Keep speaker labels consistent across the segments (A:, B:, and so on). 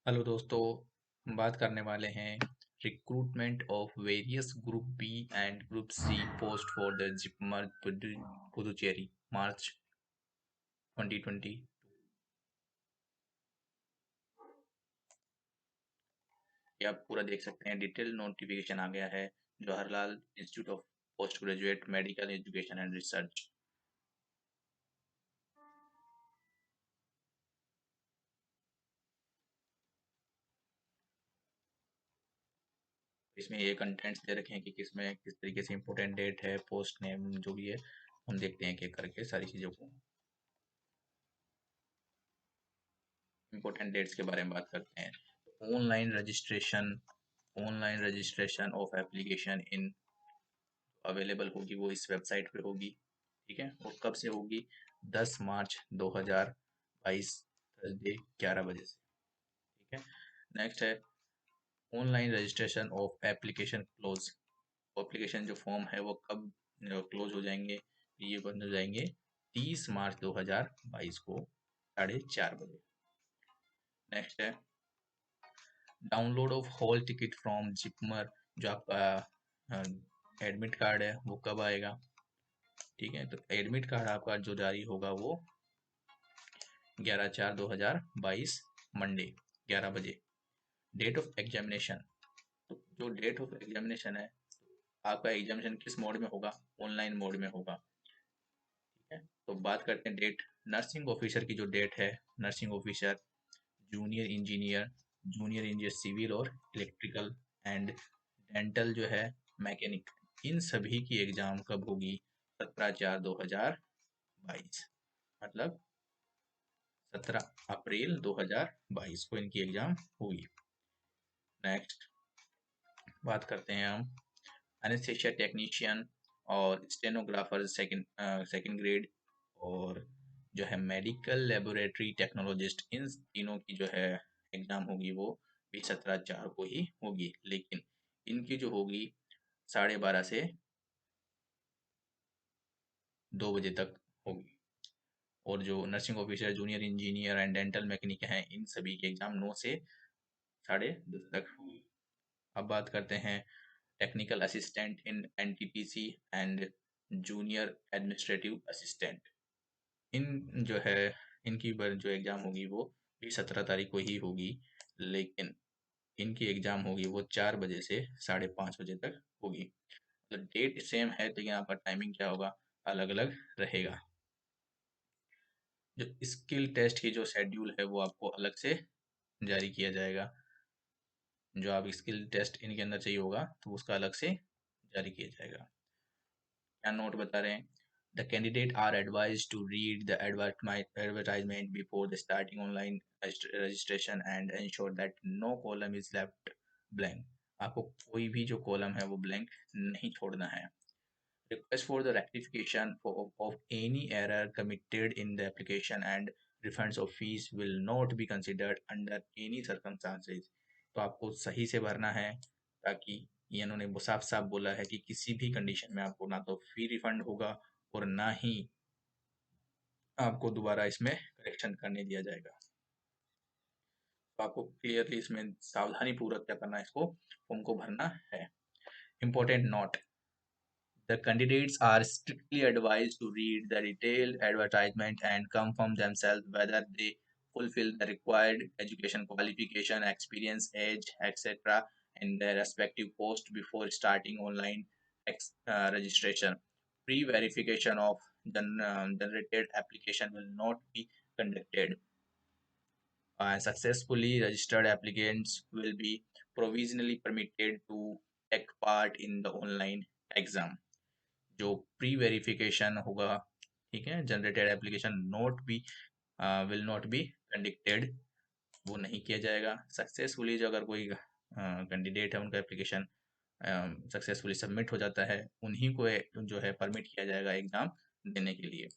A: Hello दोस्तों, हम बात करने वाले हैं recruitment of various group B and group C post for the JIPMER Puducherry March 2020। ये आप पूरा देख सकते हैं, डिटेल नोटिफिकेशन आ गया है। Jawaharlal institute of post graduate medical education and research. इसमें ये कंटेंट्स दे रखे हैं कि किसमें किस तरीके से इंपॉर्टेंट डेट है, पोस्ट नेम जो भी है, हम देखते हैं कि करके सारी चीज़ों को। इंपॉर्टेंट डेट्स के बारे में बात करते हैं। Online registration of application in available होगी, वो इस वेबसाइट पे होगी। ठीक है, और कब से होगी? 10 मार्च 2022 थर्सडे 11 बजे से। ठीक है, नेक्स्ट है online registration of application close. Application जो फॉर्म है वो कब क्लोज हो जाएंगे? ये बंद हो जाएंगे 30 मार्च 2022 को 4:30 बजे। नेक्स्ट है download of hall ticket from JIPMER. जो आपका एडमिट कार्ड है वो कब आएगा? ठीक है, तो एडमिट कार्ड आपका जो जारी होगा वो 11/4/2022 मंडे 11 बजे। डेट ऑफ एग्जामिनेशन, तो जो डेट ऑफ एग्जामिनेशन है, आपका एग्जामिनेशन किस मोड में होगा? ऑनलाइन मोड में होगा। ठीक है, तो बात करते हैं डेट। नर्सिंग ऑफिसर की जो डेट है, nursing officer, junior engineer civil और इलेक्ट्रिकल एंड डेंटल जो है मैकेनिक, इन सभी की एग्जाम कब होगी? 17/4/2022, मतलब 17 अप्रैल 2022 को इनकी एग्जाम होगी। नेक्स्ट बात करते हैं हम एनेस्थीसिया टेक्नीशियन और स्टेनोग्राफर सेकंड ग्रेड, और जो है मेडिकल लेबोरेटरी टेक्नोलॉजिस्ट, इन तीनों की जो है एग्जाम होगी वो भी 17/4 को ही होगी, लेकिन इनकी जो होगी 12:30 से 2 बजे तक होगी। और जो nursing officer, junior engineer and dental mechanic हैं, इन सभी की एग्जाम 9 से 10:30 तक होगी। अब बात करते हैं technical assistant in NTPC and junior administrative assistant, इन जो है इनकी जो एग्ज़ाम होगी वो भी 17 तारीख को ही होगी, लेकिन इनकी एग्ज़ाम होगी वो 4 बजे से 5:30 बजे तक होगी। तो डेट सेम है, तो यहाँ पर टाइमिंग क्या होगा? अलग अलग रहेगा। जो स्किल टेस्ट की जो शेड्यूल है वो आपको अलग से जारी किया जाएगा। जो आप स्किल टेस्ट इनके अंदर चाहिए होगा तो उसका अलग से जारी किया जाएगा। क्या नोट बता रहे हैं? The candidate are advise to read the advertisement before the starting online registration and ensure that no column is left blank. आपको कोई भी जो कॉलम है वो ब्लैंक नहीं छोड़ना है। Request for the rectification of any error committed in the application and refunds of fees will not be considered under any circumstances। तो आपको सही से भरना है, ताकि ये इन्होंने वो साफ साफ बोला है कि किसी भी कंडीशन में आपको ना तो फी रिफंड होगा और ना ही आपको दोबारा इसमें करेक्शन करने दिया जाएगा। तो आपको क्लियरली इसमें सावधानी पूर्वक क्या करना है, इसको फॉर्म को भरना है। Important note: the candidates are strictly advised to read the detailed advertisement and confirm themselves whether they fulfill the required education qualification, experience, age, etc. in their respective post before starting online registration. Pre-verification of the generated application will not be conducted. Successfully registered applicants will be provisionally permitted to take part in the online exam. जो pre verification होगा, ठीक है, generated application not be will not be conducted, वो नहीं किया जाएगा। Successfully जो अगर कोई कैंडिडेट है, उनका एप्लीकेशन सक्सेसफुली सबमिट हो जाता है, उन्हीं को जो है परमिट किया जाएगा एग्जाम देने के लिए।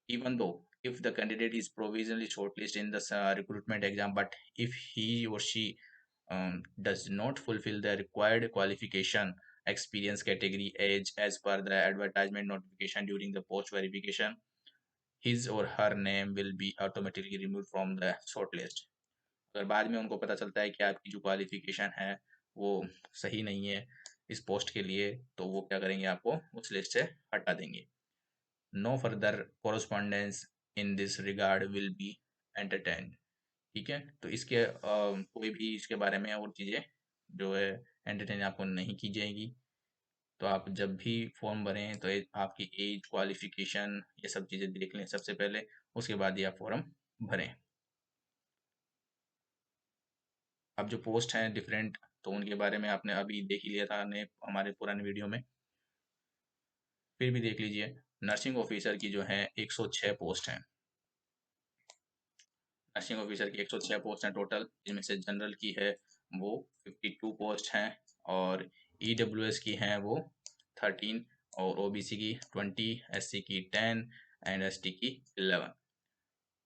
A: Even though if the candidate is provisionally shortlisted in the recruitment exam, but if he or she does not fulfill the required qualification, experience, category, age as per the advertisement notification during the post verification, his or her name will be automatically removed from the shortlist. अगर बाद में उनको पता चलता है कि आपकी जो क्वालिफिकेशन है वो सही नहीं है इस पोस्ट के लिए, तो वो क्या करेंगे, आपको उस लिस्ट से हटा देंगे। No further correspondence in this regard will be entertained. ठीक है, तो इसके कोई भी इसके बारे में और चीज़ें जो है एंटरटेन आपको नहीं की जाएगी। तो आप जब भी फॉर्म भरें तो आपकी एज, क्वालिफिकेशन, ये सब चीज़ें देख लें सबसे पहले, उसके बाद ही आप फॉर्म भरें। अब जो पोस्ट हैं डिफरेंट, तो उनके बारे में आपने अभी देख ही लिया था ने हमारे पुराने वीडियो में, फिर भी देख लीजिए। नर्सिंग ऑफिसर की जो है 106 पोस्ट हैं। नर्सिंग ऑफिसर की 106 पोस्ट हैं टोटल, जिनमें से जनरल की है वो 52 पोस्ट हैं, और ईडब्ल्यूएस की हैं वो 13, और ओबीसी की 20, एससी की 10 एंड एसटी की 11।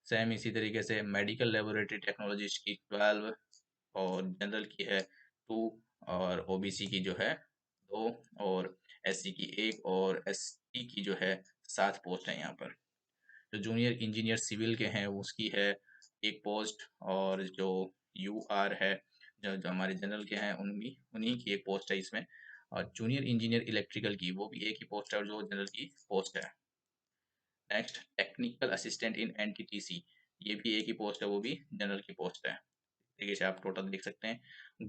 A: सेम इसी तरीके से मेडिकल लेबोरेटरी टेक्नोलॉजिस्ट की 12, और जनरल की है 2, और ओबीसी की जो है 2, और एससी की 1, और एसटी की जो है 7 पोस्ट है यहाँ पर। जो जूनियर इंजीनियर सिविल के हैं उसकी है 1 पोस्ट, और जो यूआर है, जो हमारे जनरल के हैं उनकी उन्हीं की 1 पोस्ट है इसमें। और जूनियर इंजीनियर इलेक्ट्रिकल की वो भी 1 ही पोस्ट है, और जो जनरल की पोस्ट है। नेक्स्ट, टेक्निकल असिस्टेंट इन एनटीटीसी, ये भी 1 ही पोस्ट है, वो भी जनरल की पोस्ट है। तरीके से आप टोटल देख सकते हैं।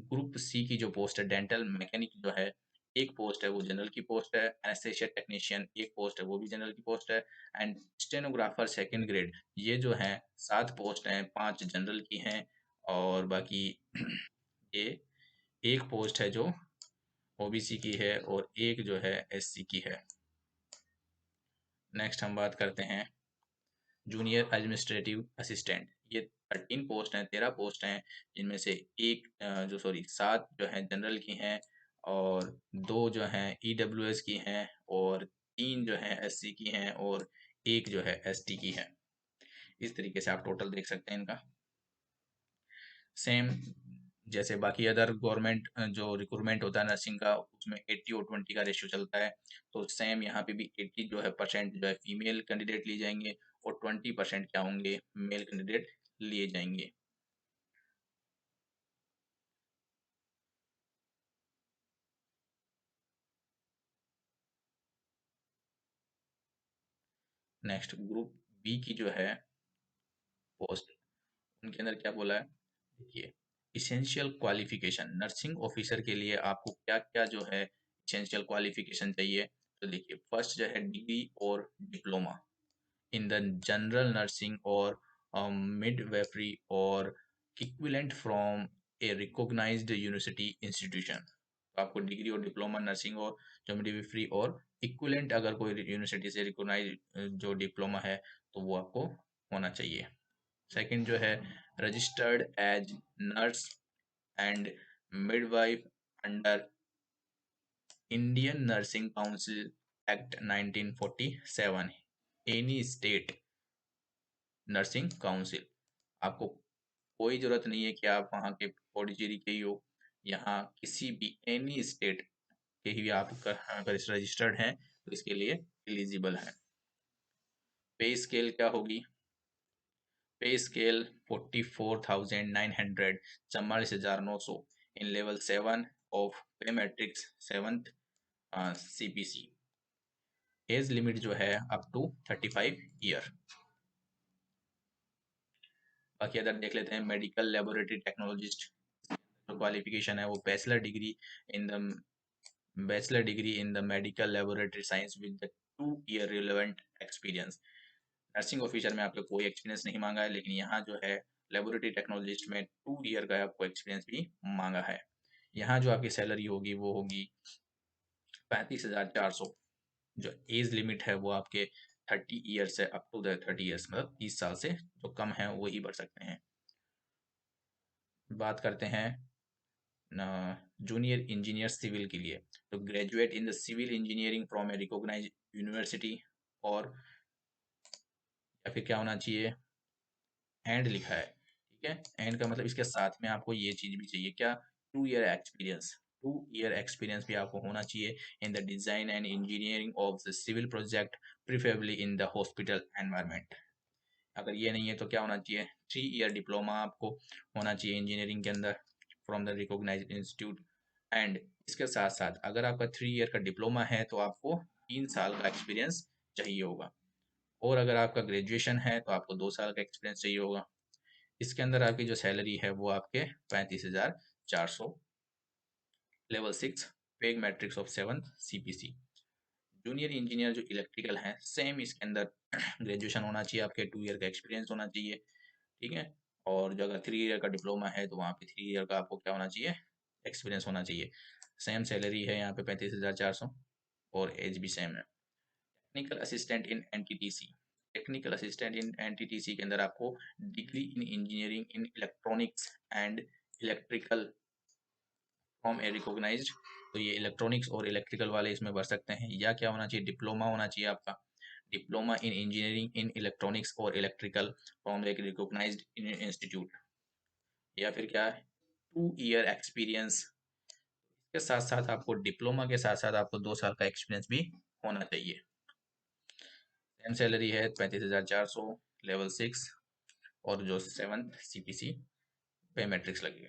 A: ग्रुप सी की जो पोस्ट है डेंटल मैकेनिक जो है, 1 पोस्ट है, वो जनरल की पोस्ट है। एनेस्थेसिया टेक्नीशियन 1 पोस्ट है, वो भी जनरल की पोस्ट है। एंड स्टेनोग्राफर सेकंड ग्रेड, ये जो है 7 पोस्ट हैं, 5 जनरल की हैं, और बाकी ये 1 पोस्ट है जो ओबीसी की है, और 1 जो है एससी की है। नेक्स्ट हम बात करते हैं जूनियर एडमिनिस्ट्रेटिव असिस्टेंट, ये 13 पोस्ट हैं, 13 पोस्ट हैं, जिनमें से एक जो सॉरी 7 जो हैं जनरल की हैं, और 2 जो हैं ईडब्ल्यूएस की हैं, और 3 जो हैं एससी की हैं, और 1 जो है एसटी की है। इस तरीके से आप टोटल देख सकते हैं इनका। सेम जैसे बाकी अदर गवर्नमेंट जो रिक्रूटमेंट होता है नर्सिंग का, उसमें 80 और 20 का रेशियो चलता है, तो सेम यहाँ पे भी 80 जो है परसेंट जो है फीमेल कैंडिडेट लिए जाएंगे, और 20% क्या होंगे, मेल कैंडिडेट लिए जाएंगे। नेक्स्ट, ग्रुप बी की जो है पोस्ट, उनके अंदर क्या बोला है, देखिए। इसेंशियल क्वालिफिकेशन, नर्सिंग ऑफिसर के लिए आपको क्या क्या जो है इसेंशियल क्वालिफिकेशन चाहिए, तो देखिए फर्स्ट जो है डिग्री और diploma in the general nursing or midwifery or equivalent from a recognized university institution। तो आपको डिग्री और डिप्लोमा नर्सिंग और जो मिडवाइफरी और इक्विवेलेंट अगर कोई यूनिवर्सिटी से रिकॉग्नाइज जो डिप्लोमा है तो वो आपको होना चाहिए। सेकंड जो है registered as nurse and midwife under Indian nursing council act 1947, any state nursing council. आपको कोई ज़रूरत नहीं है कि आप वहाँ के पौडीचेरी के ही हो, यहाँ किसी भी एनी स्टेट के ही आप अगर रजिस्टर्ड हैं तो इसके लिए एलिजिबल हैं। पे स्केल क्या होगी, pay scale 44,900, 44,900 in level 7 of pay matrix 7th CPC। Age limit जो है अप टू 35 ईयर। बाकी अदर देख लेते हैं, मेडिकल लेबोरेटरी टेक्नोलॉजिस्ट, जो क्वालिफिकेशन है वो bachelor degree in the medical laboratory science with the 2 year relevant experience. Nursing officer में आपको कोई एक्सपीरियंस नहीं मांगा है, लेकिन यहाँ जो है लेबोरेटरी टेक्नोलॉजिस्ट में 2 ईयर का आपको एक्सपीरियंस भी मांगा है। यहाँ जो आपकी सैलरी होगी वो होगी 35,400। जो एज लिमिट है वो आपके 30 ईयर से अप टू द 30 ईयर्स, मतलब 30 साल से जो कम है वो ही बढ़ सकते हैं। बात करते हैं जूनियर इंजीनियर सिविल के लिए, तो graduate in the civil engineering from a recognised university, और या फिर क्या होना चाहिए, एंड लिखा है, ठीक है। एंड का मतलब इसके साथ में आपको ये चीज भी चाहिए क्या, 2 ईयर एक्सपीरियंस। 2 ईयर एक्सपीरियंस भी आपको होना चाहिए in the design and engineering of the civil project, preferably in the hospital environment. अगर ये नहीं है तो क्या होना चाहिए, 3 ईयर डिप्लोमा आपको होना चाहिए इंजीनियरिंग के अंदर from the recognised institute. And इसके साथ साथ अगर आपका 3 ईयर का डिप्लोमा है तो आपको 3 साल का एक्सपीरियंस चाहिए होगा, और अगर आपका ग्रेजुएशन है तो आपको 2 साल का एक्सपीरियंस चाहिए होगा। इसके अंदर आपकी जो सैलरी है वो आपके 35,400, level 6, peg matrix of 7th CPC। Junior engineer जो इलेक्ट्रिकल है सेम इसके अंदर ग्रेजुएशन होना चाहिए, आपके 2 ईयर का एक्सपीरियंस होना चाहिए, ठीक है। और जो अगर 3 ईयर का डिप्लोमा है तो वहाँ पे 3 ईयर का आपको क्या होना चाहिए, एक्सपीरियंस होना चाहिए। सेम सैलरी है यहाँ पे 35,400, और एज भी सेम है। Technical assistant in NTTC, technical assistant in NTTC के अंदर आपको degree in engineering in electronics and electrical from a recognised, तो ये इलेक्ट्रॉनिक्स और इलेक्ट्रिकल वाले इसमें भर सकते हैं। या क्या होना चाहिए, डिप्लोमा होना चाहिए आपका, diploma in engineering in electronics और इलेक्ट्रिकल फ्रॉम एक रिकॉग्नाइज्ड इंस्टीट्यूट। या फिर क्या है, 2 ईयर एक्सपीरियंस। के साथ साथ आपको डिप्लोमा के साथ साथ आपको 2 साल का एक्सपीरियंस भी होना चाहिए। सेम सैलरी है 35,400, लेवल 6, और जो 7th CPC पे मैट्रिक्स लगेगा।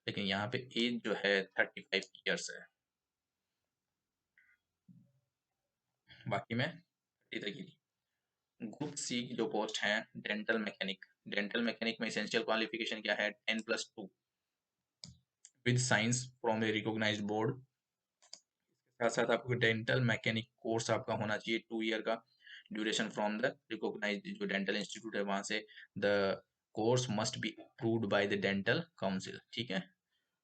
A: लेकिन यहाँ पे एज जो है 35 ईयर्स है, बाकी में 30 तक ही। ग्रुप सी की जो पोस्ट है डेंटल मैकेनिक, डेंटल मैकेनिक में एसेंशियल क्वालिफिकेशन क्या है, 10+2 with science from a recognised board. साथ साथ आपको डेंटल मैकेनिक कोर्स आपका होना चाहिए 2 ईयर का, ड्यूरेशन फ्रॉम द रिकॉग्नाइज्ड जो डेंटल इंस्टीट्यूट है वहां से। The course must be approved by the dental council, ठीक है।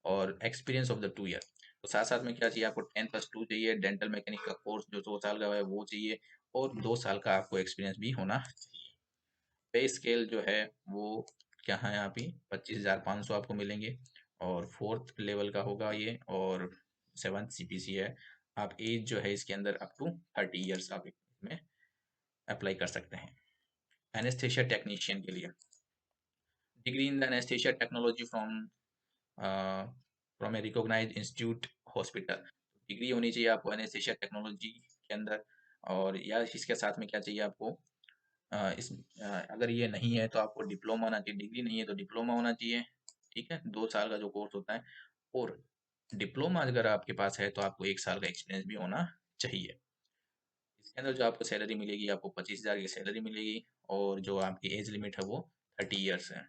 A: और एक्सपीरियंस ऑफ द 2 ईयर, तो साथ साथ में क्या चाहिए आपको, 10+2 चाहिए, डेंटल मैकेनिक का कोर्स जो 2 साल का है वो चाहिए, और 2 साल का आपको एक्सपीरियंस भी होना चाहिए। पे स्केल जो है वो क्या है, यहाँ पे 25,500 आपको मिलेंगे, और 4th लेवल का होगा ये, और 7th CPC है। आप एज जो है इसके अंदर अप टू 30 ईयर्स आप इसमें अप्लाई कर सकते हैं। एनेस्थेशिया टेक्नीशियन के लिए degree in the anaesthesia technology from a recognised institute hospital, degree होनी चाहिए आपको एनेस्थेशिया टेक्नोलॉजी के अंदर। और या इसके साथ में क्या चाहिए आपको, अगर ये नहीं है तो आपको डिप्लोमा होना चाहिए, डिग्री नहीं है तो डिप्लोमा होना चाहिए, ठीक है। 2 साल का जो कोर्स होता है, और डिप्लोमा अगर आपके पास है तो आपको 1 साल का एक्सपीरियंस भी होना चाहिए। इसके अंदर जो आपको सैलरी मिलेगी, आपको 25,000 की सैलरी मिलेगी, और जो आपकी एज लिमिट है वो 30 ईयर्स है।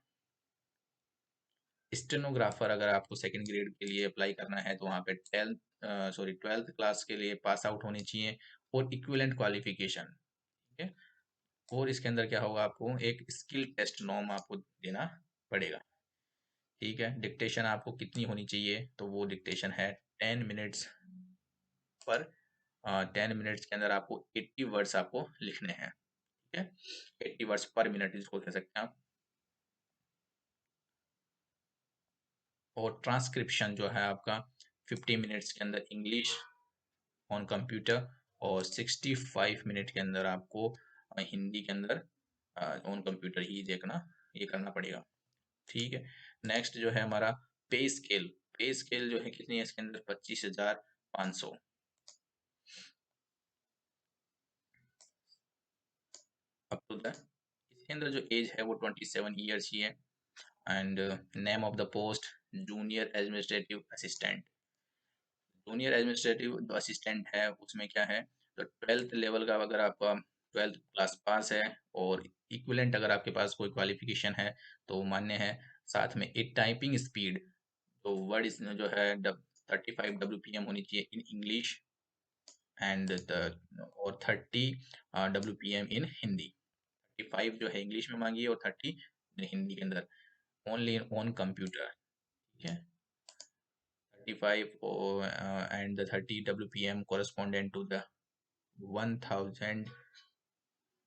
A: स्टेनोग्राफर अगर आपको सेकंड ग्रेड के लिए अप्लाई करना है तो वहाँ पे 12th क्लास के लिए पास आउट होनी चाहिए, और इक्विवेलेंट क्वालिफिकेशन, ठीक है। और इसके अंदर क्या होगा, आपको एक स्किल टेस्ट नॉर्म आपको देना पड़ेगा, ठीक है। डिक्टेशन आपको कितनी होनी चाहिए, तो वो डिक्टेशन है 10 मिनट्स पर, 10 मिनट्स के अंदर आपको 80 वर्ड्स आपको लिखने हैं, ठीक है। 80 वर्ड्स पर मिनट इसको कह सकते हैं आप। और ट्रांसक्रिप्शन जो है आपका 50 मिनट्स के अंदर इंग्लिश ऑन कंप्यूटर, और 65 मिनट के अंदर आपको हिंदी के अंदर ऑन कंप्यूटर ही देखना, ये करना पड़ेगा, ठीक है। नेक्स्ट जो है हमारा पे स्केल, पे स्केल जो है कितनी है इसके अंदर, 25,500। अप टू द, इसके अंदर जो एज है वो 27 ईयर्स ही है। And name of the post junior administrative assistant, junior administrative जो असिस्टेंट है उसमें क्या है, तो 12th लेवल का अगर आपका 12th क्लास पास है, और इक्विवेलेंट अगर आपके पास कोई क्वालिफिकेशन है तो मान्य है। साथ में एक टाइपिंग स्पीड, तो वर्ड इसमें जो है 35 WPM होनी चाहिए इन इंग्लिश, एंड और 30 WPM इन हिंदी। 35 जो है इंग्लिश में मांगी है, और 30 हिंदी के अंदर, ओनली ऑन कंप्यूटर, ठीक है। 35 and the 30 WPM correspondent to the 1000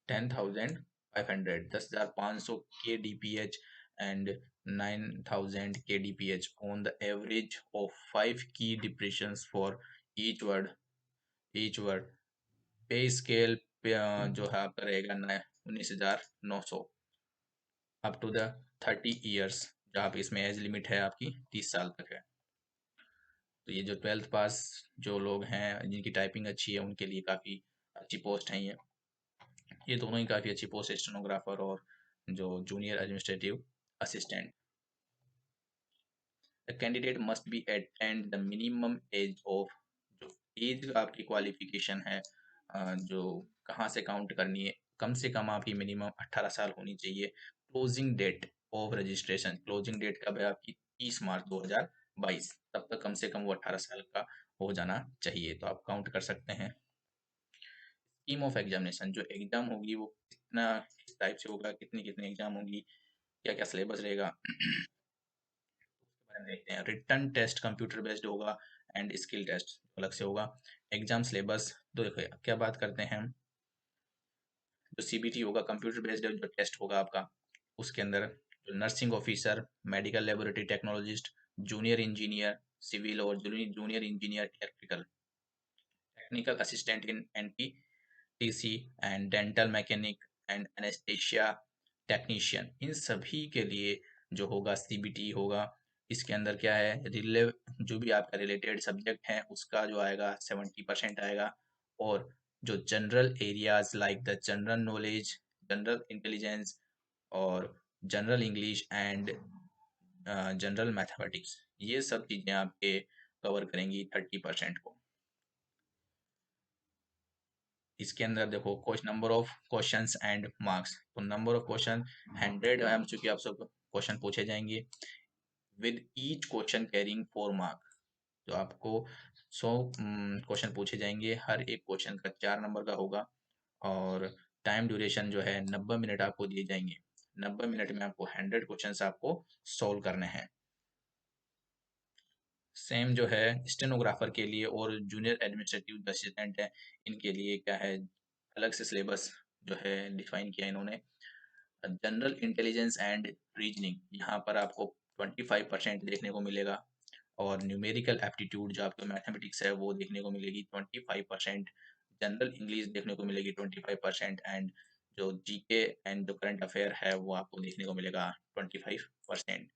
A: 10,500 10,500 kDPH and 9,000 kDPH on the average of 5 key depressions for each word, पे स्केल पे जो है आपका रहेगा 19,900 अप टू द 30 ईयर्स, जहाँ पे इसमें एज लिमिट है आपकी 30 साल तक है। तो ये जो 12th पास जो लोग हैं जिनकी टाइपिंग अच्छी है उनके लिए काफ़ी अच्छी पोस्ट है ये। ये दोनों ही काफ़ी अच्छी पोस्ट, स्टेनोग्राफर और जो junior administrative assistant. The candidate must be at the minimum age of, जो एज आपकी क्वालिफिकेशन है, जो कहाँ से काउंट करनी है, कम से कम आपकी मिनिमम 18 साल होनी चाहिए। Closing date of registration, closing date कब है आपकी? 30 मार्च 2022, तब तक कम से कम वो 18 साल का हो जाना चाहिए। तो आप काउंट कर सकते हैं। स्कीम ऑफ एग्जामिनेशन, जो एग्जाम होगी वो कितना, किस टाइप से होगा, कितनी कितनी एग्जाम होगी, क्या क्या सिलेबस रहेगा, बारे में देखते हैं। रिटन टेस्ट कंप्यूटर बेस्ड होगा एंड स्किल टेस्ट अलग से होगा। एग्जाम सिलेबस तो देखो क्या बात करते हैं हम, जो सीबीटी होगा कंप्यूटर बेस्ड जो टेस्ट होगा आपका, उसके अंदर जो nursing officer, medical laboratory technologist, junior engineer civil और junior engineer electrical, technical assistant in NTTC and dental mechanic and anaesthesia technician, इन सभी के लिए जो होगा सीबीटी होगा। इसके अंदर क्या है, रिले जो भी आपका रिलेटेड सब्जेक्ट है उसका जो आएगा 70% आएगा, और जो general areas like the general knowledge, general intelligence और general English and general mathematics, ये सब चीज़ें आपके कवर करेंगी 30% को। इसके अंदर देखो question, number of questions and marks, तो नंबर ऑफ क्वेश्चन 100 है, चूंकि आप सब क्वेश्चन पूछे जाएंगे with each question carrying 4 mark, तो आपको 100 क्वेश्चन पूछे जाएंगे, हर एक क्वेश्चन का 4 नंबर का होगा, और टाइम ड्यूरेशन जो है 90 मिनट आपको दिए जाएंगे। 90 मिनट में आपको 100 क्वेश्चन आपको सोल्व करने हैं। सेम जो है स्टेनोग्राफर के लिए और जूनियर एडमिनिस्ट्रेटिव असिस्टेंट है, इनके लिए क्या है, अलग से सिलेबस जो है डिफाइन किया इन्होंने। जनरल इंटेलिजेंस एंड रीजनिंग, यहाँ पर आपको 25% देखने को मिलेगा, और न्यूमेरिकल एप्टीट्यूड जो आपको मैथमेटिक्स है वो देखने को मिलेगी 25%, जनरल इंग्लिश देखने को मिलेगी 25%, एंड जो जीके एंड जो करंट अफेयर है वो आपको देखने को मिलेगा 25%।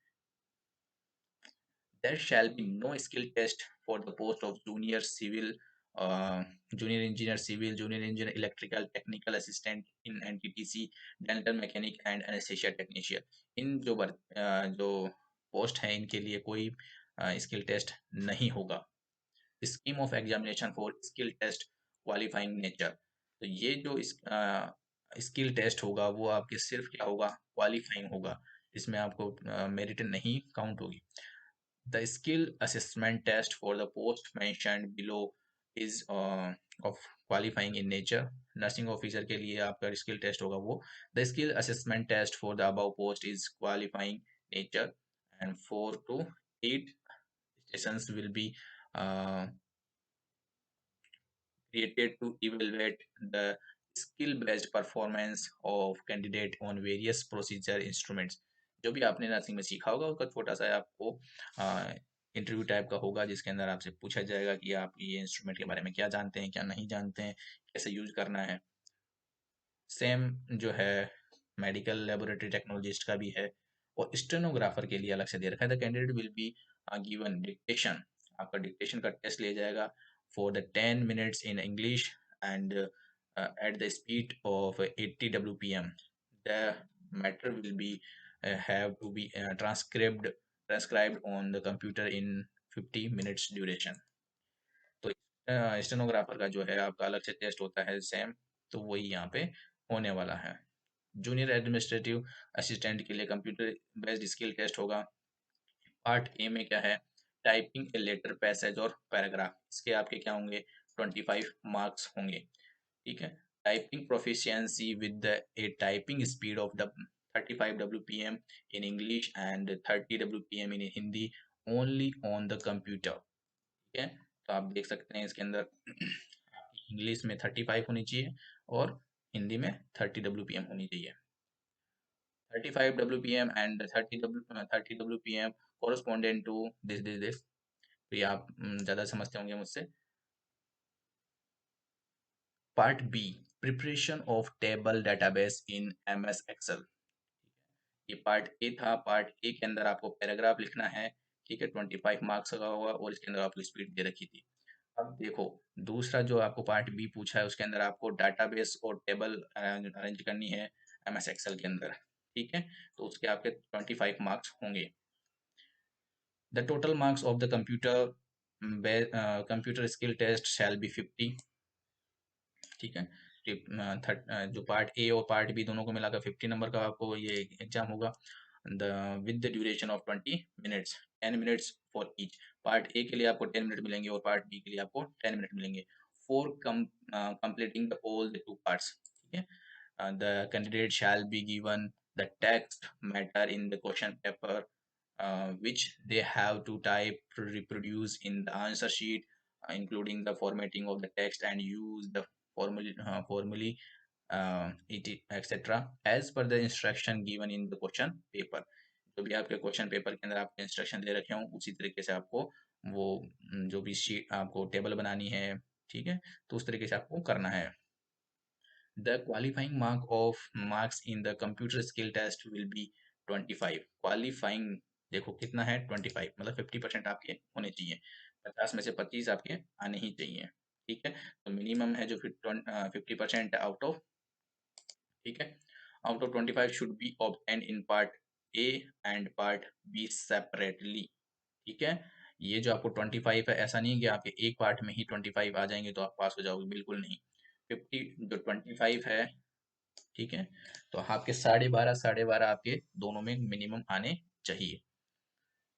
A: There shall be no skill test for the post of junior civil, junior engineer civil, junior engineer electrical, technical assistant in NTTC, dental mechanic and anesthesia technician। इन जो post हैं इनके लिए कोई स्किल टेस्ट नहीं होगा। Scheme of examination for skill test qualifying nature, तो ये जो स्किल टेस्ट होगा वो आपके सिर्फ क्या होगा, क्वालिफाइंग होगा, इसमें आपको मेरिट नहीं काउंट होगी। The skill assessment test for the post mentioned below is of qualifying in nature। Nursing officer के लिए आपका स्किल टेस्ट होगा वो। The skill assessment test for the above post is qualifying nature and 4 to 8 stations will be uh, created to evaluate the skill based performance of candidate on various procedure instruments। जो भी आपने nursing में सीखा होगा उसका छोटा सा आपको इंटरव्यू टाइप का होगा, जिसके अंदर आपसे पूछा जाएगा कि आप ये इंस्ट्रूमेंट के बारे में क्या जानते हैं, क्या नहीं जानते हैं, कैसे यूज करना है। सेम जो है मेडिकल लेबोरेटरी टेक्नोलॉजिस्ट का भी है, और स्टेनोग्राफर के लिए अलग से दे रखा है। The candidate will be given dictation, आपका डिक्टेशन का टेस्ट लिया जाएगा for the 10 minutes in English and at the speed of 80 WPM। The matter will be have to be transcribed on the computer in 50 minutes duration। तो stenographer का जो है आपका अलग से टेस्ट होता है सेम, तो वही यहाँ पे होने वाला है। जूनियर एडमिनिस्ट्रेटिव असिस्टेंट के लिए कंप्यूटर बेस्ड स्किल टेस्ट होगा। पार्ट ए में क्या है, टाइपिंग ए लेटर, पैसेज और पैराग्राफ, इसके आपके क्या होंगे, 25 मार्क्स होंगे। ठीक है। Typing proficiency with A typing speed of 35 WPM in English and 30 WPM in Hindi only on the computer. ठीक है, तो आप देख सकते हैं इसके अंदर इंग्लिश में 35 होनी चाहिए और हिंदी में 30 WPM होनी चाहिए। 35 WPM and 30 WPM correspondent to this। तो ये आप ज़्यादा समझते होंगे मुझसे। Part B, preparation of table database in MS Excel. ये पार्ट ए था। पार्ट ए के अंदर आपको पैराग्राफ लिखना है। ठीक है, 25 मार्क्स का होगा और इसके अंदर आपको स्पीड दे रखी थी। अब देखो, दूसरा जो आपको पार्ट बी पूछा है उसके अंदर आपको डाटाबेस और टेबल अरेंज करनी है एमएस एक्सेल के अंदर, ठीक है। तो उसके आपके 25 मार्क्स होंगे। The total marks of the computer skill test shall be 50, ठीक है। जो पार्ट ए और पार्ट बी दोनों को मिलाकर 50 नंबर का आपको ये एग्जाम होगा। The with the duration of 20 minutes, 10 minutes for each. Part A के लिए आपको 10 मिनट मिलेंगे और पार्ट बी के लिए आपको 10 मिनट मिलेंगे for completing the all the two parts, ठीक है। The candidate shall be given the text matter in the question paper, which they have to type reproduce in the answer sheet, including the formatting of the text and use the formally etc. as per the instruction given in the question paper। जो भी आपके question paper के अंदर आपके instruction दे रखे हों उसी तरीके से आपको वो जो भी शीट आपको टेबल बनानी है, ठीक है, तो उस तरीके से आपको करना है। The qualifying marks in the computer skill test will be 25। Qualifying देखो कितना है 25, मतलब 50% आपके होने चाहिए, 50 में से 25 आपके आने ही चाहिए, ठीक है। तो मिनिमम है जो 50% आउट ऑफ, ठीक है, out of 25 should be obtained in part A and part B separately, ठीक है। ये जो आपको 25 है, ऐसा नहीं है कि आपके एक पार्ट में ही 25 आ जाएंगे तो आप पास हो जाओगे, बिल्कुल नहीं। 50 जो 25 है, ठीक है, तो आपके 12.5 आपके दोनों में मिनिमम आने चाहिए।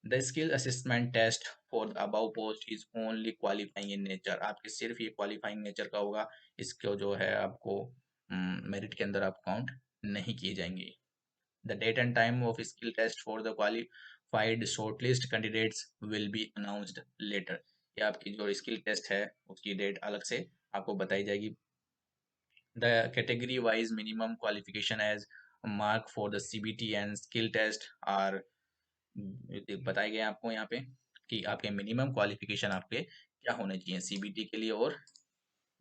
A: The skill assessment test for the above post is only qualifying in nature. आपके सिर्फ ये क्वालिफाइंग नेचर का होगा, इसको जो है आपको मेरिट के अंदर आप काउंट नहीं किए जाएंगे। The date and time of skill test for the qualified shortlist candidates will be announced later. ये आपकी जो स्किल टेस्ट है उसकी डेट अलग से आपको बताई जाएगी। The category wise minimum qualification as mark for the CBT and skill test are बताए गए आपको यहाँ पे कि आपके मिनिमम क्वालिफिकेशन आपके क्या होने चाहिए सीबीटी के लिए और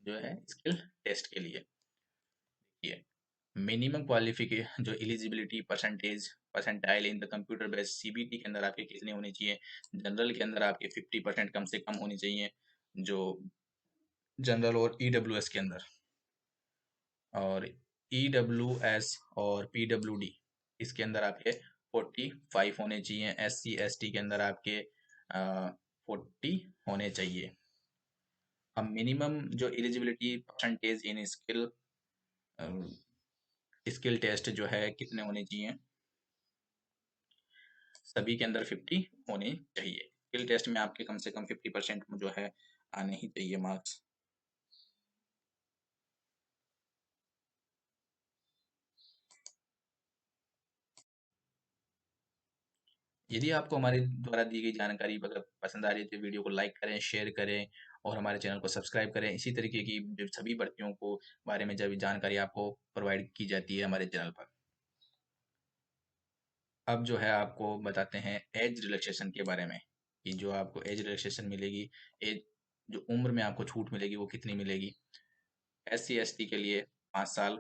A: जो है स्किल टेस्ट के लिए। ये मिनिमम क्वालिफिकेशन जो eligibility percentile in the computer based CBT के अंदर आपके कितने होने चाहिए, जनरल के अंदर आपके 50% कम से कम होनी चाहिए, जो जनरल और ईडब्ल्यूएस के अंदर, और EWS और PWD इसके अंदर आपके 45 होने चाहिए, SC ST के अंदर आपके 40 होने चाहिए। अब मिनिमम जो eligibility percentage in skill test जो है कितने होने चाहिए, सभी के अंदर 50 होने चाहिए। स्किल टेस्ट में आपके कम से कम 50% जो है आने ही चाहिए मार्क्स। यदि आपको हमारे द्वारा दी गई जानकारी अगर पसंद आ रही है तो वीडियो को लाइक करें, शेयर करें और हमारे चैनल को सब्सक्राइब करें। इसी तरीके की जो सभी भर्तियों को बारे में जब जानकारी आपको प्रोवाइड की जाती है हमारे चैनल पर। अब जो है आपको बताते हैं एज रिलैक्सेशन के बारे में कि जो आपको एज रिलैक्सेशन मिलेगी, एज जो उम्र में आपको छूट मिलेगी वो कितनी मिलेगी। SC ST के लिए 5 साल,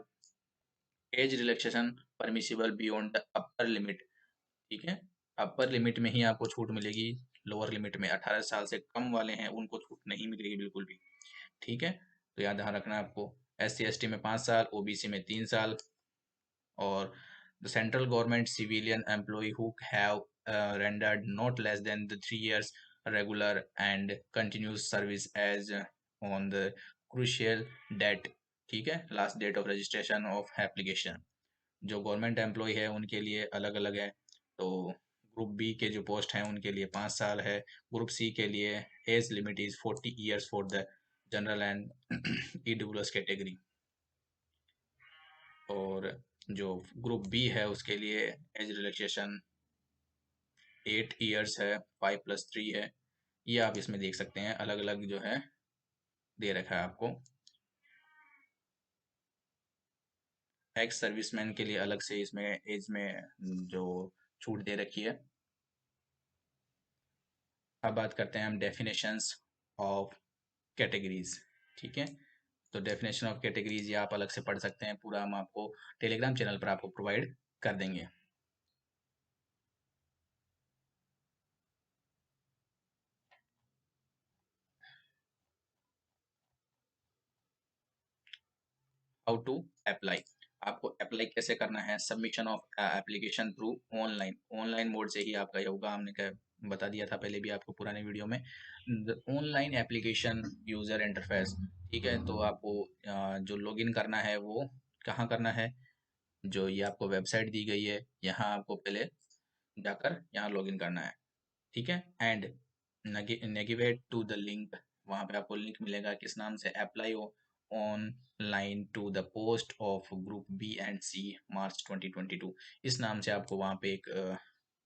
A: age relaxation permissible beyond the upper limit, ठीक है, अपर लिमिट में ही आपको छूट मिलेगी, लोअर लिमिट में 18 साल से कम वाले हैं उनको छूट नहीं मिलेगी बिल्कुल भी, ठीक है। तो याद ध्यान रखना आपको, SC ST में 5 साल, OBC में 3 साल, और the central government civilian employee who have rendered not less than the 3 years regular and continuous service as on the crucial date, ठीक है, last date of registration of application. जो government employ है उनके लिए अलग अलग है, तो ग्रुप बी के जो पोस्ट हैं उनके लिए 5 साल है, ग्रुप सी के लिए age limit is 40 years for the general and EWS category, और जो ग्रुप बी है उसके लिए एज रिलैक्सेशन 8 years है, 5+3 है। ये आप इसमें देख सकते हैं, अलग अलग जो है दे रखा है आपको। एक्स सर्विसमैन के लिए अलग से इसमें एज में जो छूट दे रखी है। अब बात करते हैं हम डेफिनेशंस ऑफ कैटेगरीज, ठीक है। तो डेफिनेशन ऑफ कैटेगरीज ये आप अलग से पढ़ सकते हैं, पूरा हम आपको टेलीग्राम चैनल पर आपको प्रोवाइड कर देंगे। हाउ टू अप्लाई, आपको अप्लाई कैसे करना है। Submission of application through online, online mode से ही आपका ये होगा। हमने क्या बता दिया था पहले भी आपको पुराने वीडियो में, ऑनलाइन एप्लीकेशन यूजर इंटरफेस। ठीक है, तो आपको जो लॉगिन करना है वो कहाँ करना है, जो ये आपको वेबसाइट दी गई है यहाँ आपको पहले जाकर यहाँ लॉगिन करना है। ठीक है, and navigate to the link, वहाँ पे आपको लिंक मिलेगा किस नाम से, apply online to the post of group B and C March 2022। इस नाम से आपको वहाँ पे एक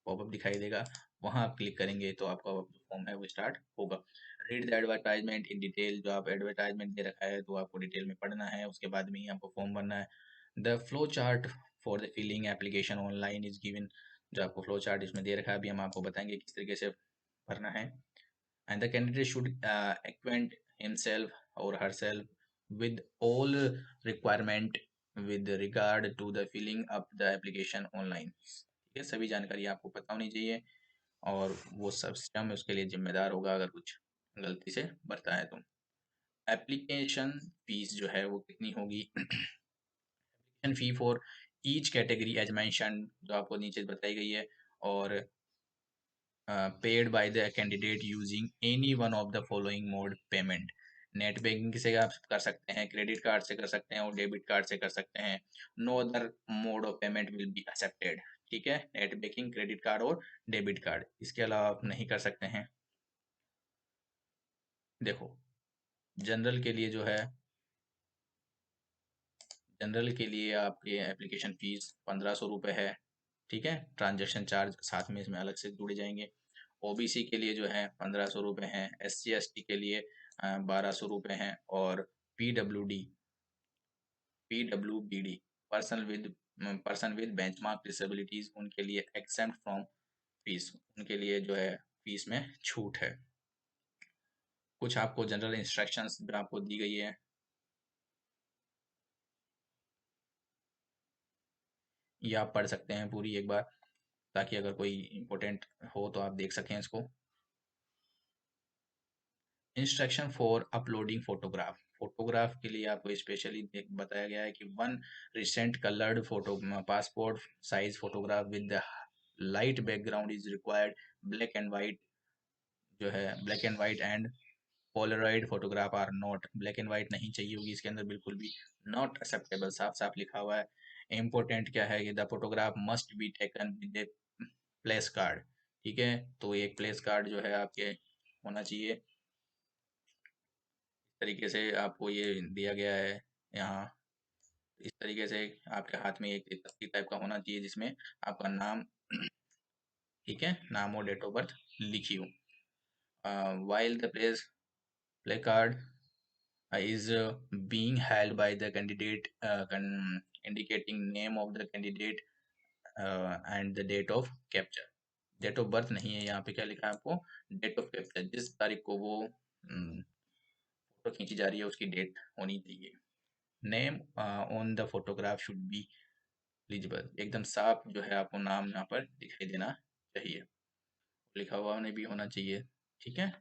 A: पॉपअप दिखाई देगा, वहाँ आप क्लिक करेंगे तो आपका फॉर्म है वो स्टार्ट होगा। Read the advertisement in detail, जो आप एडवर्टाइजमेंट दे रखा है तो आपको डिटेल में पढ़ना है, उसके बाद में ही आपको फॉर्म भरना है। The flow chart for the filling application online is given, जो आपको फ्लो चार्ट इसमें दे रखा है, अभी हम आपको बताएंगे किस तरीके से भरना है। And the candidate should acquaint himself or herself with all requirement with regard to the filling up the application online। ठीक है, सभी जानकारी आपको पता होनी चाहिए और वो सब सिस्टम उसके लिए जिम्मेदार होगा अगर कुछ गलती से भरता है तो। एप्लीकेशन फीस जो है वो कितनी होगी, application fee for each category as mention, जो आपको नीचे बताई गई है, और paid by the candidate using any one of the following mode payment. Net banking से आप कर सकते हैं, क्रेडिट कार्ड से कर सकते हैं और डेबिट कार्ड से कर सकते हैं। No other mode of payment will be accepted. ठीक है, नेट बैंकिंग, क्रेडिट कार्ड और डेबिट कार्ड, इसके अलावा आप नहीं कर सकते हैं। देखो, जनरल के लिए जो है, जनरल के लिए आपके एप्लीकेशन फीस 1500 रुपये है। ठीक है, ट्रांजेक्शन चार्ज साथ में इसमें अलग से जुड़े जाएंगे। ओबीसी के लिए जो है 1500 रुपये हैं, SC ST के लिए 1200 रुपये हैं, और PWD PWBD person with benchmark disabilities, उनके लिए एक्सेम्प्ट फ्रॉम फीस, उनके लिए जो है फीस में छूट है। कुछ आपको जनरल इंस्ट्रक्शंस भी आपको दी गई है, ये आप पढ़ सकते हैं पूरी एक बार, ताकि अगर कोई इम्पोर्टेंट हो तो आप देख सकें इसको। Instruction for uploading photograph, photograph के लिए आपको स्पेशली बताया गया है कि one recent coloured photo passport size photograph with light background is required. Black and white जो है, black and white and polaroid photograph are not, black and white नहीं चाहिए होगी इसके अंदर बिल्कुल भी, नॉट एक्सेप्टेबल, साफ साफ लिखा हुआ है। इम्पोर्टेंट क्या है कि the photograph must be taken with a place card. ठीक है, तो एक प्लेस कार्ड जो है आपके होना चाहिए। तरीके से आपको ये दिया गया है यहाँ, इस तरीके से आपके हाथ में एक तख्ती टाइप का होना चाहिए जिसमें आपका नाम, ठीक है, नाम और डेट ऑफ बर्थ लिखी हो। While the play card is being held by the candidate, indicating name of the candidate and the date of capture। Date of birth नहीं है यहाँ पे, क्या लिखा है आपको, डेट ऑफ कैप्चर, जिस तारीख को वो फोटो खींची जा रही है उसकी डेट होनी चाहिए। Name on the photograph should be legible, एकदम साफ जो है आपको नाम यहाँ पर दिखाई देना चाहिए, लिखा हुआ उन्हें भी होना चाहिए। ठीक है,